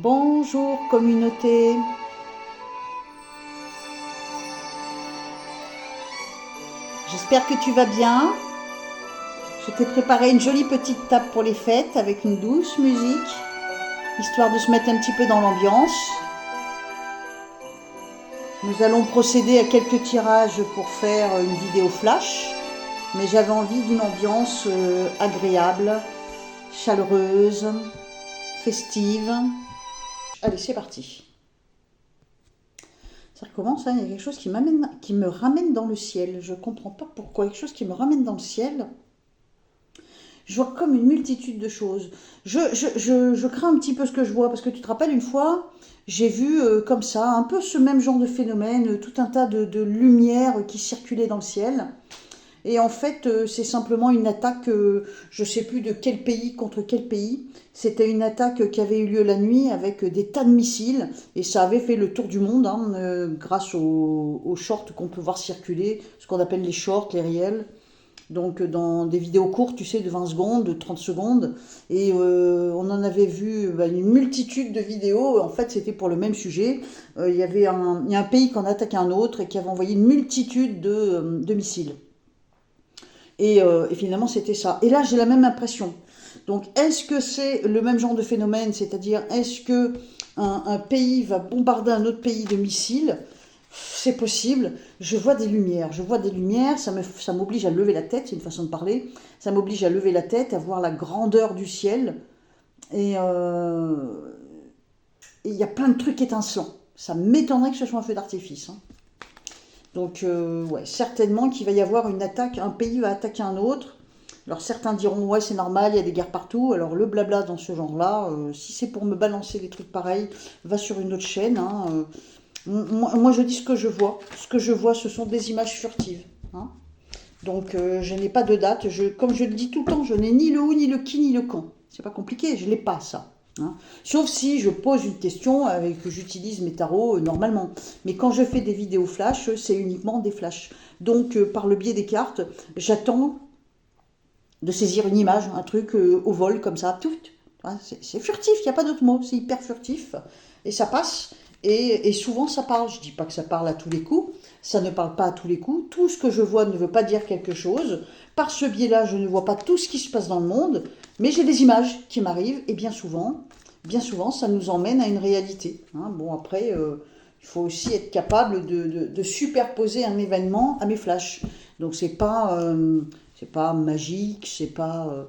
Bonjour communauté, j'espère que tu vas bien. Je t'ai préparé une jolie petite table pour les fêtes avec une douce musique, histoire de se mettre un petit peu dans l'ambiance. Nous allons procéder à quelques tirages pour faire une vidéo flash, mais j'avais envie d'une ambiance agréable, chaleureuse, festive. Allez, c'est parti. Ça recommence, hein, il y a quelque chose qui me ramène dans le ciel. Je ne comprends pas pourquoi. Quelque chose qui me ramène dans le ciel. Je vois comme une multitude de choses. Je crains un petit peu ce que je vois, parce que tu te rappelles, une fois, j'ai vu comme ça, un peu ce même genre de phénomène, tout un tas de lumière qui circulait dans le ciel. Et en fait, c'est simplement une attaque, je ne sais plus de quel pays contre quel pays. C'était une attaque qui avait eu lieu la nuit avec des tas de missiles. Et ça avait fait le tour du monde, hein, grâce aux shorts qu'on peut voir circuler, ce qu'on appelle les shorts, les réels. Donc dans des vidéos courtes, tu sais, de 20 secondes, de 30 secondes. Et on en avait vu une multitude de vidéos. En fait, c'était pour le même sujet. Il y a un pays qui en attaquait un autre et qui avait envoyé une multitude de missiles. Et finalement, c'était ça. Et là, j'ai la même impression. Donc, est-ce que c'est le même genre de phénomène? C'est-à-dire, est-ce que un pays va bombarder un autre pays de missiles? C'est possible. Je vois des lumières. Je vois des lumières. Ça m'oblige à lever la tête. C'est une façon de parler. Ça m'oblige à lever la tête, à voir la grandeur du ciel. Et il y a plein de trucs étincelants. Ça m'étonnerait que ce soit un feu d'artifice, hein. Donc, ouais, certainement qu'il va y avoir une attaque. Un pays va attaquer un autre. Alors certains diront, ouais, c'est normal, il y a des guerres partout. Alors le blabla dans ce genre-là, si c'est pour me balancer des trucs pareils, va sur une autre chaîne, hein. Moi, je dis ce que je vois. Ce que je vois, ce sont des images furtives, hein. Donc je n'ai pas de date. Comme je le dis tout le temps, je n'ai ni le où, ni le qui, ni le quand. C'est pas compliqué, je ne l'ai pas ça, hein. Sauf si je pose une question avec que j'utilise mes tarots normalement. Mais quand je fais des vidéos flash, c'est uniquement des flashs. Donc par le biais des cartes, j'attends de saisir une image, un truc au vol comme ça, tout. C'est furtif, il n'y a pas d'autre mot, c'est hyper furtif. Et ça passe, et souvent ça parle. Je ne dis pas que ça parle à tous les coups, ça ne parle pas à tous les coups. Tout ce que je vois ne veut pas dire quelque chose. Par ce biais-là, je ne vois pas tout ce qui se passe dans le monde, mais j'ai des images qui m'arrivent, et bien souvent, ça nous emmène à une réalité, hein. Bon, après, il faut aussi être capable de superposer un événement à mes flashs. Donc c'est pas magique, c'est pas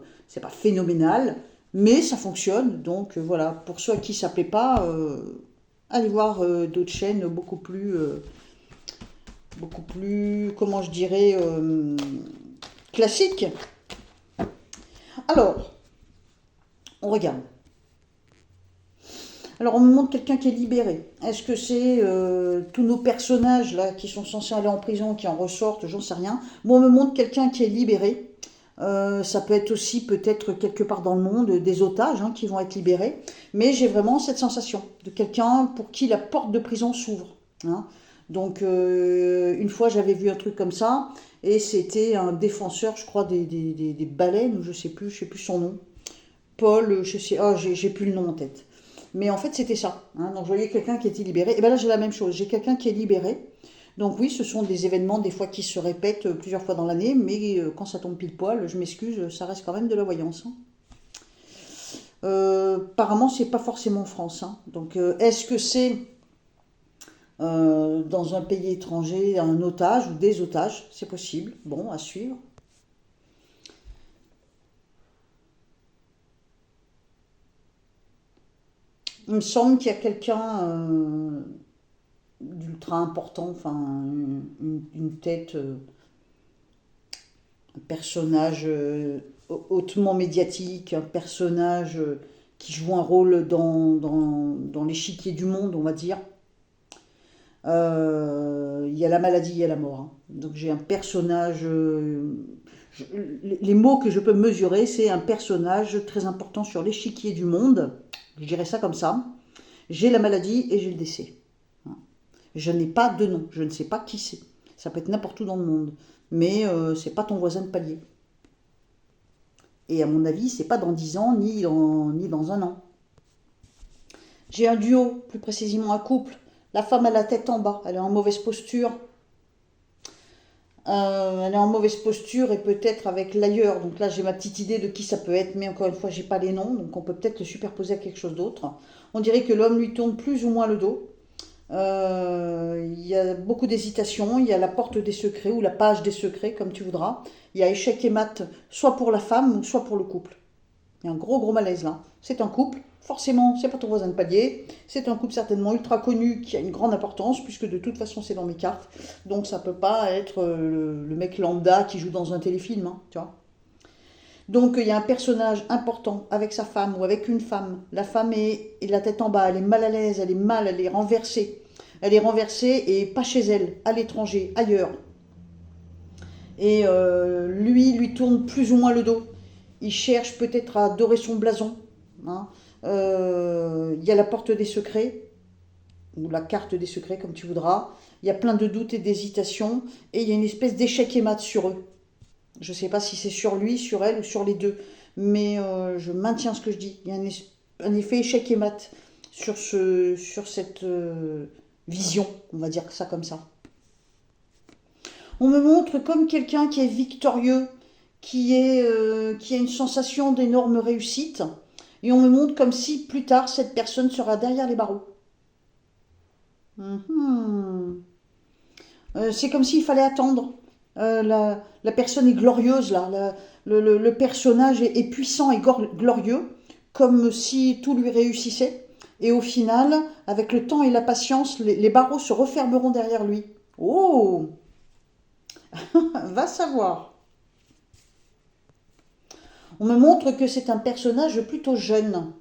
phénoménal, mais ça fonctionne. Donc voilà, pour ceux à qui ça plaît pas, allez voir d'autres chaînes beaucoup plus, comment je dirais, classiques. Alors, on regarde. Alors on me montre quelqu'un qui est libéré. Est-ce que c'est tous nos personnages là qui sont censés aller en prison, qui en ressortent, j'en sais rien. Bon, on me montre quelqu'un qui est libéré. Ça peut être aussi peut-être quelque part dans le monde des otages, hein, qui vont être libérés. Mais j'ai vraiment cette sensation de quelqu'un pour qui la porte de prison s'ouvre, hein. Donc une fois j'avais vu un truc comme ça et c'était un défenseur, je crois, des baleines, ou je sais plus son nom. Paul, je sais, oh, j'ai plus le nom en tête. Mais en fait, c'était ça, hein. Donc, je voyais quelqu'un qui était libéré. Et bien là, j'ai la même chose. J'ai quelqu'un qui est libéré. Donc oui, ce sont des événements des fois qui se répètent plusieurs fois dans l'année, mais quand ça tombe pile poil, je m'excuse, ça reste quand même de la voyance, hein. Apparemment, c'est pas forcément en France, hein. Donc, est-ce que c'est dans un pays étranger un otage ou des otages? C'est possible. Bon, à suivre. Il me semble qu'il y a quelqu'un d'ultra important, enfin une tête, un personnage hautement médiatique, un personnage qui joue un rôle dans l'échiquier du monde, on va dire. Il y a la maladie, il y a la mort, hein. Donc j'ai un personnage, les mots que je peux mesurer, c'est un personnage très important sur l'échiquier du monde, je dirais ça comme ça. J'ai la maladie et j'ai le décès. Je n'ai pas de nom, je ne sais pas qui c'est. Ça peut être n'importe où dans le monde, mais c'est pas ton voisin de palier. Et à mon avis, c'est pas dans 10 ans ni dans un an. J'ai un duo, plus précisément un couple. La femme a la tête en bas, elle est en mauvaise posture. Elle est en mauvaise posture et peut-être avec l'ailleurs. Donc là, j'ai ma petite idée de qui ça peut être, mais encore une fois, j'ai pas les noms, donc on peut peut-être le superposer à quelque chose d'autre. On dirait que l'homme lui tourne plus ou moins le dos. Il y a beaucoup d'hésitation. Il y a la porte des secrets ou la page des secrets, comme tu voudras. Il y a échec et mat, soit pour la femme, soit pour le couple. Il y a un gros gros malaise là. C'est un couple, forcément, c'est pas ton voisin de palier. C'est un couple certainement ultra connu qui a une grande importance, puisque de toute façon c'est dans mes cartes. Donc ça peut pas être le mec lambda qui joue dans un téléfilm, hein, tu vois. Donc il y a un personnage important avec sa femme ou avec une femme. La femme est la tête en bas, elle est mal à l'aise, elle est mal, elle est renversée. Elle est renversée et pas chez elle, à l'étranger, ailleurs. Et lui tourne plus ou moins le dos. Il cherche peut-être à dorer son blason, hein. Il y a la porte des secrets, ou la carte des secrets, comme tu voudras. Il y a plein de doutes et d'hésitations, et il y a une espèce d'échec et mat sur eux. Je ne sais pas si c'est sur lui, sur elle ou sur les deux, mais je maintiens ce que je dis. Il y a un effet échec et mat sur cette vision, on va dire ça comme ça. On me montre comme quelqu'un qui est victorieux, qui a une sensation d'énorme réussite, et on me montre comme si plus tard cette personne sera derrière les barreaux. Mhm. C'est comme s'il fallait attendre. La personne est glorieuse là, le personnage est puissant et glorieux, comme si tout lui réussissait. Et au final, avec le temps et la patience, les barreaux se refermeront derrière lui. Oh, va savoir. On me montre que c'est un personnage plutôt jeune.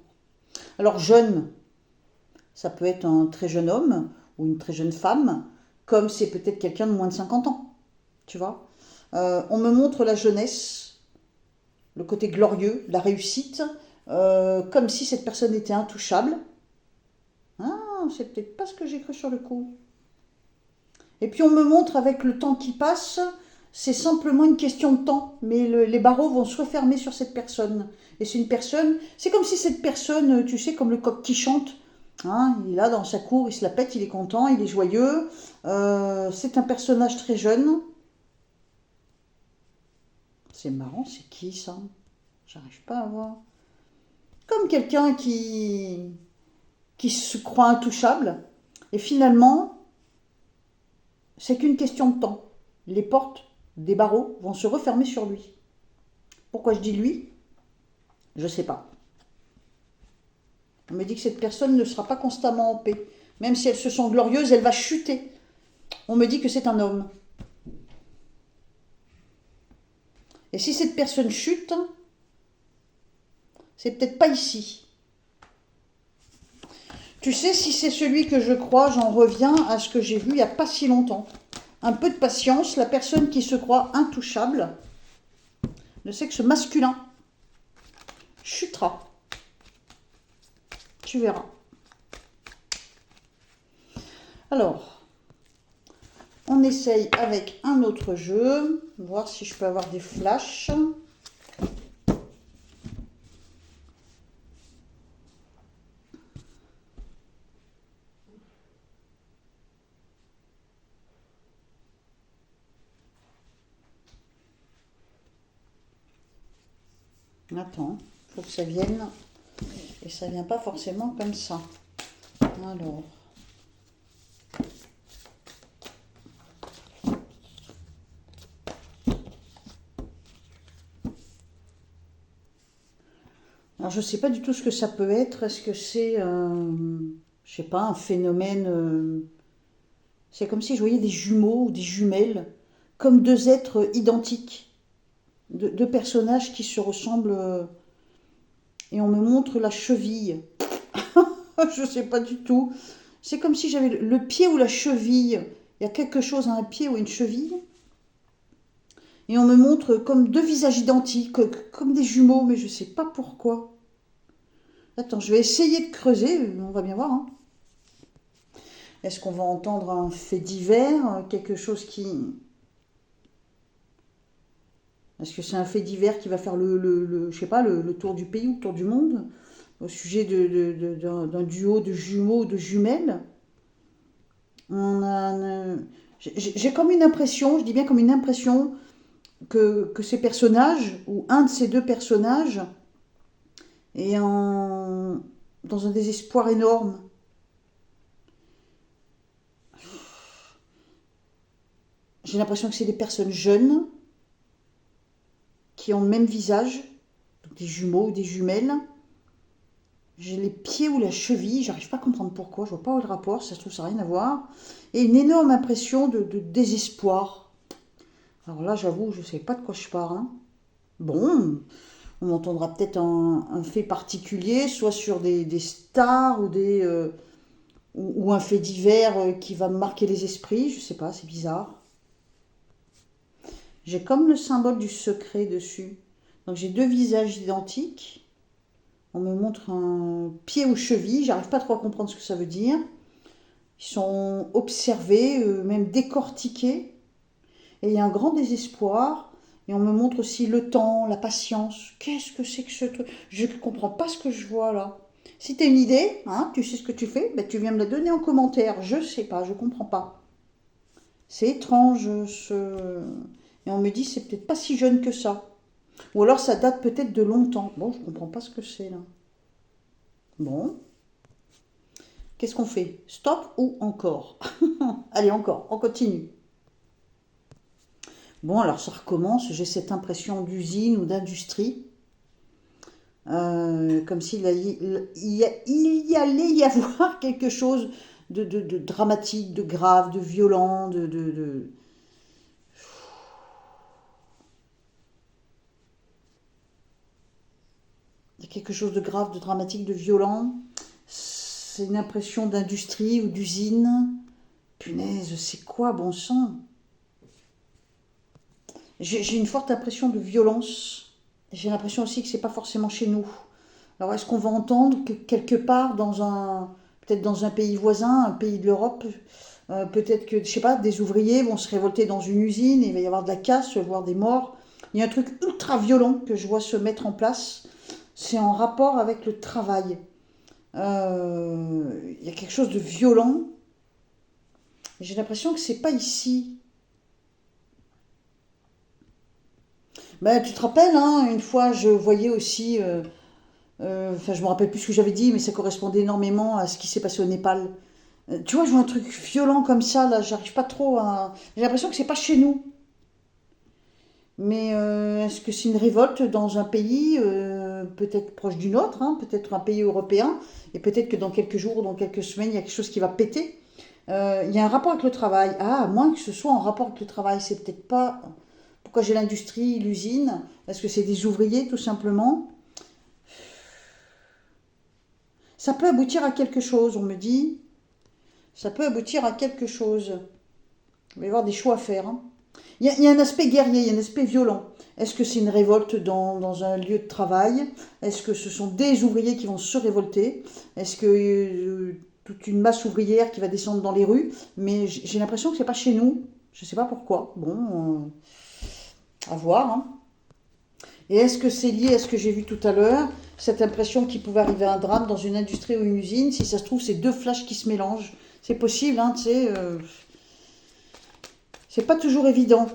Alors jeune, ça peut être un très jeune homme ou une très jeune femme, comme c'est peut-être quelqu'un de moins de 50 ans, tu vois. On me montre la jeunesse, le côté glorieux, la réussite, comme si cette personne était intouchable. Ah, c'est peut-être pas ce que j'ai cru sur le coup. Et puis on me montre avec le temps qui passe, c'est simplement une question de temps, mais les barreaux vont se refermer sur cette personne. Et c'est une personne, c'est comme si cette personne, tu sais, comme le coq qui chante, hein, il est là dans sa cour, il se la pète, il est content, il est joyeux. C'est un personnage très jeune. C'est marrant, c'est qui ça? J'arrive pas à voir. Comme quelqu'un qui se croit intouchable. Et finalement, c'est qu'une question de temps. Les portes des barreaux vont se refermer sur lui. Pourquoi je dis lui? Je ne sais pas. On me dit que cette personne ne sera pas constamment en paix. Même si elle se sent glorieuse, elle va chuter. On me dit que c'est un homme. Et si cette personne chute, c'est peut-être pas ici. Tu sais, si c'est celui que je crois, j'en reviens à ce que j'ai vu il n'y a pas si longtemps. Un peu de patience, la personne qui se croit intouchable, le sexe masculin, chutera. Tu verras. Alors, on essaye avec un autre jeu, voir si je peux avoir des flashs. Attends, il faut que ça vienne. Et ça vient pas forcément comme ça. Alors. Alors je sais pas du tout ce que ça peut être. Est-ce que c'est, je sais pas, un phénomène. C'est comme si je voyais des jumeaux ou des jumelles, comme deux êtres identiques, deux personnages qui se ressemblent. Et on me montre la cheville. Je sais pas du tout. C'est comme si j'avais le pied ou la cheville. Il y a quelque chose à un pied ou une cheville. Et on me montre comme deux visages identiques, comme des jumeaux, mais je sais pas pourquoi. Attends, je vais essayer de creuser, on va bien voir, hein. Est-ce qu'on va entendre un fait divers, quelque chose qui... Est-ce que c'est un fait divers qui va faire je sais pas, le tour du pays ou le tour du monde? au sujet d'un duo de jumeaux ou de jumelles. On a j'ai comme une impression, je dis bien comme une impression, que ces personnages, ou un de ces deux personnages, est dans un désespoir énorme. J'ai l'impression que c'est des personnes jeunes qui ont le même visage, donc des jumeaux ou des jumelles. J'ai les pieds ou la cheville, j'arrive pas à comprendre pourquoi, je vois pas où est le rapport, ça se trouve ça n'a rien à voir. Et une énorme impression de désespoir. Alors là, j'avoue, je sais pas de quoi je parle, hein. Bon, on entendra peut-être un fait particulier, soit sur des stars ou un fait divers qui va marquer les esprits, je sais pas, c'est bizarre. J'ai comme le symbole du secret dessus. Donc j'ai deux visages identiques. On me montre un pied ou cheville, j'arrive pas trop à comprendre ce que ça veut dire. Ils sont observés, même décortiqués. Et il y a un grand désespoir. Et on me montre aussi le temps, la patience. Qu'est-ce que c'est que ce truc? Je ne comprends pas ce que je vois là. Si tu as une idée, hein, tu sais ce que tu fais, ben, tu viens me la donner en commentaire. Je sais pas, je comprends pas. C'est étrange ce... Et on me dit c'est peut-être pas si jeune que ça. Ou alors ça date peut-être de longtemps. Bon, je comprends pas ce que c'est là. Bon, qu'est-ce qu'on fait? Stop ou encore? Allez, encore, on continue. Bon, alors ça recommence, j'ai cette impression d'usine ou d'industrie, comme s'il il y allait y avoir quelque chose de dramatique, de grave, de violent, il y a quelque chose de grave, de dramatique, de violent. C'est une impression d'industrie ou d'usine. Punaise, c'est quoi, bon sang? J'ai une forte impression de violence. J'ai l'impression aussi que c'est pas forcément chez nous. Alors est-ce qu'on va entendre que quelque part peut-être dans un pays voisin, un pays de l'Europe, peut-être que, je sais pas, des ouvriers vont se révolter dans une usine et il va y avoir de la casse, voire des morts. Il y a un truc ultra violent que je vois se mettre en place. C'est en rapport avec le travail. Il y a quelque chose de violent. J'ai l'impression que c'est pas ici. Ben, tu te rappelles, hein, une fois je voyais aussi, enfin je me rappelle plus ce que j'avais dit, mais ça correspondait énormément à ce qui s'est passé au Népal. Tu vois, je vois un truc violent comme ça, là, j'arrive pas trop à... J'ai l'impression que c'est pas chez nous. Mais est-ce que c'est une révolte dans un pays peut-être proche du nôtre, hein, peut-être un pays européen, et peut-être que dans quelques jours, dans quelques semaines, il y a quelque chose qui va péter. Il y a un rapport avec le travail. Ah, à moins que ce soit en rapport avec le travail, c'est peut-être pas... Pourquoi j'ai l'industrie, l'usine? Est-ce que c'est des ouvriers, tout simplement? Ça peut aboutir à quelque chose, on me dit. Ça peut aboutir à quelque chose. Il va y avoir des choix à faire, hein. Il y a un aspect guerrier, il y a un aspect violent. Est-ce que c'est une révolte dans un lieu de travail? Est-ce que ce sont des ouvriers qui vont se révolter? Est-ce que toute une masse ouvrière qui va descendre dans les rues? Mais j'ai l'impression que c'est pas chez nous. Je ne sais pas pourquoi. Bon, à voir, hein. Et est-ce que c'est lié à ce que j'ai vu tout à l'heure, cette impression qu'il pouvait arriver un drame dans une industrie ou une usine? Si ça se trouve, c'est deux flashs qui se mélangent. C'est possible, hein, tu sais. C'est pas toujours évident.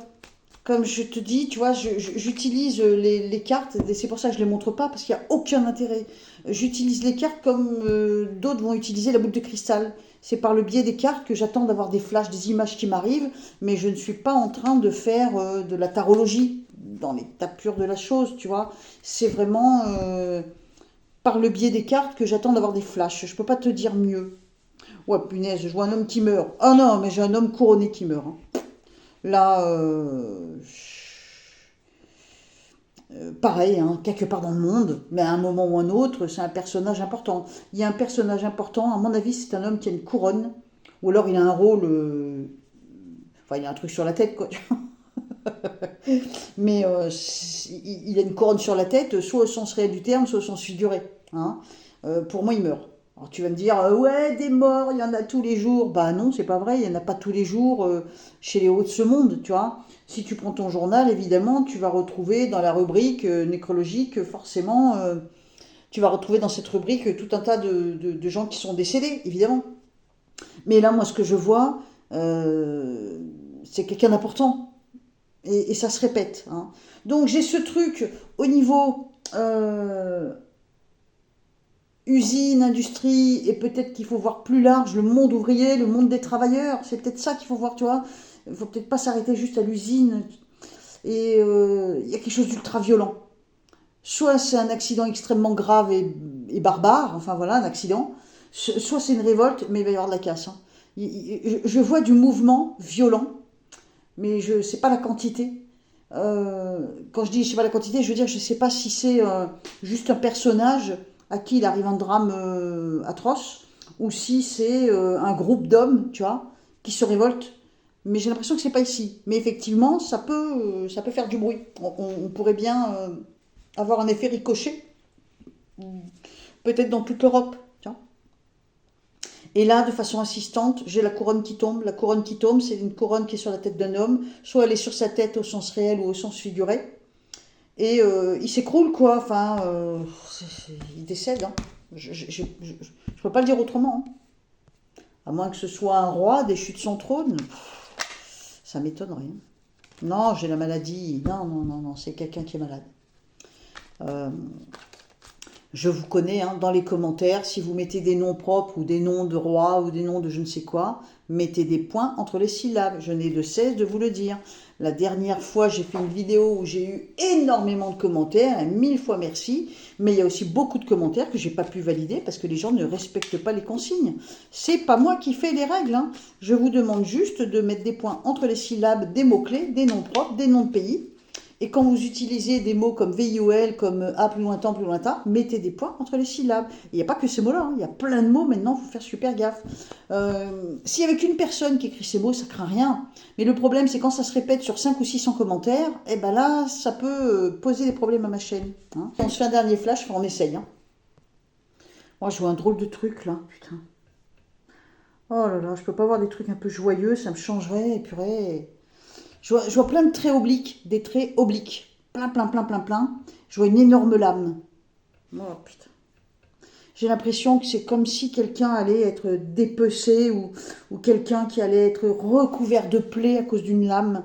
Comme je te dis, tu vois, j'utilise les cartes, et c'est pour ça que je ne les montre pas, parce qu'il n'y a aucun intérêt. J'utilise les cartes comme d'autres vont utiliser la boule de cristal. C'est par le biais des cartes que j'attends d'avoir des flashs, des images qui m'arrivent, mais je ne suis pas en train de faire de la tarologie dans l'état pur de la chose, tu vois. C'est vraiment par le biais des cartes que j'attends d'avoir des flashs. Je ne peux pas te dire mieux. Ouais, punaise, je vois un homme qui meurt. Oh non, mais j'ai un homme couronné qui meurt, hein. Là, pareil, hein, quelque part dans le monde, mais à un moment ou un autre, c'est un personnage important. Il y a un personnage important, à mon avis, c'est un homme qui a une couronne, ou alors il a un rôle, enfin il a un truc sur la tête, quoi. Mais il a une couronne sur la tête, soit au sens réel du terme, soit au sens figuré, hein. Pour moi, il meurt. Alors tu vas me dire, ouais, des morts, il y en a tous les jours. Bah non, c'est pas vrai, il n'y en a pas tous les jours chez les hauts de ce monde, tu vois. Si tu prends ton journal, évidemment, tu vas retrouver dans la rubrique nécrologique, forcément, tu vas retrouver dans cette rubrique tout un tas de gens qui sont décédés, évidemment. Mais là, moi, ce que je vois, c'est quelqu'un d'important. Et ça se répète. Hein. Donc, j'ai ce truc au niveau usine, industrie, et peut-être qu'il faut voir plus large, le monde ouvrier, le monde des travailleurs. C'est peut-être ça qu'il faut voir, tu vois. Il ne faut peut-être pas s'arrêter juste à l'usine. Et il y a quelque chose d'ultra violent. Soit c'est un accident extrêmement grave et barbare, enfin voilà, un accident. Soit c'est une révolte, mais il va y avoir de la casse. Hein. Je vois du mouvement violent, mais je ne sais pas la quantité. Quand je dis je ne sais pas la quantité, je veux dire je ne sais pas si c'est juste un personnage à qui il arrive un drame atroce, ou si c'est un groupe d'hommes, tu vois, qui se révoltent. Mais j'ai l'impression que c'est pas ici. Mais effectivement, ça peut faire du bruit. On pourrait bien avoir un effet ricochet, peut-être dans toute l'Europe. Et là, de façon assistante, j'ai la couronne qui tombe. La couronne qui tombe, c'est une couronne qui est sur la tête d'un homme. Soit elle est sur sa tête au sens réel ou au sens figuré. Et il s'écroule, quoi. Enfin, il décède. Hein. Je ne peux pas le dire autrement. Hein. À moins que ce soit un roi déchu de son trône. Ça m'étonnerait. Hein. Non, j'ai la maladie. Non, c'est quelqu'un qui est malade. Je vous connais, hein, dans les commentaires, si vous mettez des noms propres ou des noms de rois ou des noms de je ne sais quoi, mettez des points entre les syllabes. Je n'ai de cesse de vous le dire. La dernière fois, j'ai fait une vidéo où j'ai eu énormément de commentaires, et 1000 fois merci, mais il y a aussi beaucoup de commentaires que j'ai pas pu valider parce que les gens ne respectent pas les consignes. C'est pas moi qui fais les règles. Hein. Je vous demande juste de mettre des points entre les syllabes, des mots-clés, des noms propres, des noms de pays. Et quand vous utilisez des mots comme VIOL, comme A plus lointain, mettez des points entre les syllabes. Il n'y a pas que ces mots-là, hein. Il y a plein de mots maintenant, il faut faire super gaffe. S'il n'y avait qu'une personne qui écrit ces mots, ça craint rien. Mais le problème, c'est quand ça se répète sur 5 ou 600 commentaires, et ben là, ça peut poser des problèmes à ma chaîne. Hein. On se fait un dernier flash, enfin, on essaye. Hein. Moi, je vois un drôle de truc, là, putain. Oh là là, je peux pas voir des trucs un peu joyeux, ça me changerait, et purée... Je vois plein de traits obliques, des traits obliques. Plein. Je vois une énorme lame. Oh putain. J'ai l'impression que c'est comme si quelqu'un allait être dépecé ou quelqu'un qui allait être recouvert de plaies à cause d'une lame.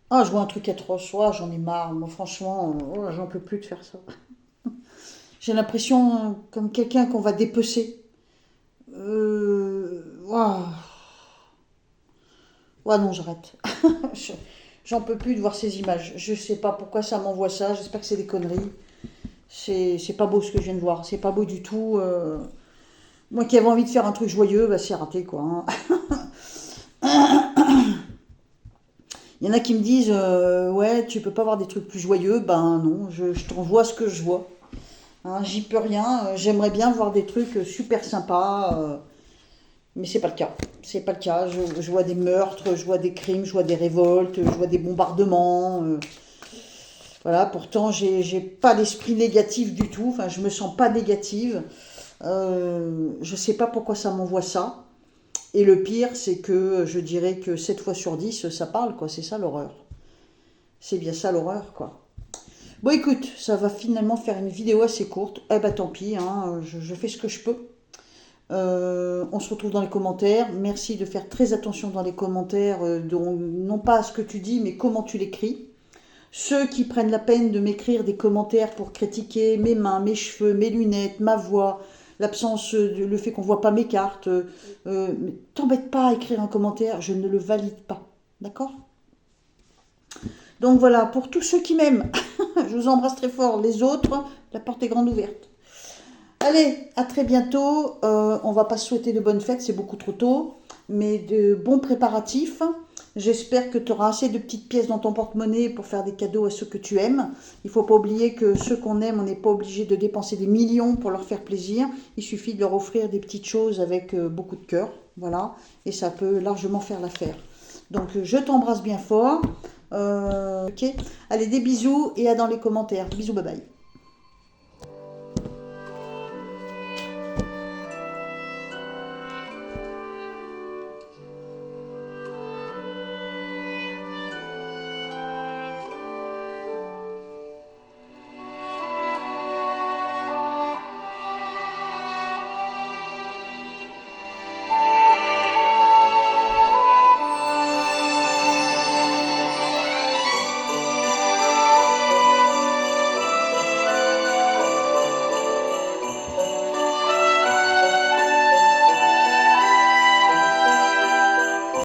Ah, je vois un truc atroce. Oh, j'en ai marre. Moi, franchement, j'en peux plus de faire ça. J'ai l'impression comme quelqu'un qu'on va dépecer. Waouh. Ouais, non, j'arrête. J'en peux plus de voir ces images. Je sais pas pourquoi ça m'envoie ça. J'espère que c'est des conneries. C'est pas beau ce que je viens de voir. C'est pas beau du tout. Moi qui avais envie de faire un truc joyeux, bah c'est raté quoi. Hein. Il y en a qui me disent ouais, tu peux pas voir des trucs plus joyeux. Ben non, je t'envoie ce que je vois. Hein, j'y peux rien. J'aimerais bien voir des trucs super sympas. Mais c'est pas le cas. C'est pas le cas. Je vois des meurtres, je vois des crimes, je vois des révoltes, je vois des bombardements. Voilà, pourtant j'ai pas d'esprit négatif du tout. Enfin, je me sens pas négative. Je sais pas pourquoi ça m'envoie ça. Et le pire, c'est que je dirais que 7 fois sur 10, ça parle, quoi. C'est ça l'horreur. C'est bien ça l'horreur, quoi. Bon, écoute, ça va finalement faire une vidéo assez courte. Eh ben tant pis, hein, je fais ce que je peux. On se retrouve dans les commentaires. Merci de faire très attention dans les commentaires, non pas à ce que tu dis, mais comment tu l'écris. Ceux qui prennent la peine de m'écrire des commentaires pour critiquer mes mains, mes cheveux, mes lunettes, ma voix, l'absence, le fait qu'on ne voit pas mes cartes, t'embête pas à écrire un commentaire, je ne le valide pas. D'accord ? Donc voilà, pour tous ceux qui m'aiment, je vous embrasse très fort. Les autres, la porte est grande ouverte. Allez, à très bientôt. On va pas se souhaiter de bonnes fêtes, c'est beaucoup trop tôt, mais de bons préparatifs. J'espère que tu auras assez de petites pièces dans ton porte-monnaie pour faire des cadeaux à ceux que tu aimes. Il ne faut pas oublier que ceux qu'on aime, on n'est pas obligé de dépenser des millions pour leur faire plaisir. Il suffit de leur offrir des petites choses avec beaucoup de cœur. Voilà, et ça peut largement faire l'affaire. Donc, je t'embrasse bien fort. Ok. Allez, des bisous et à dans les commentaires. Bisous, bye bye.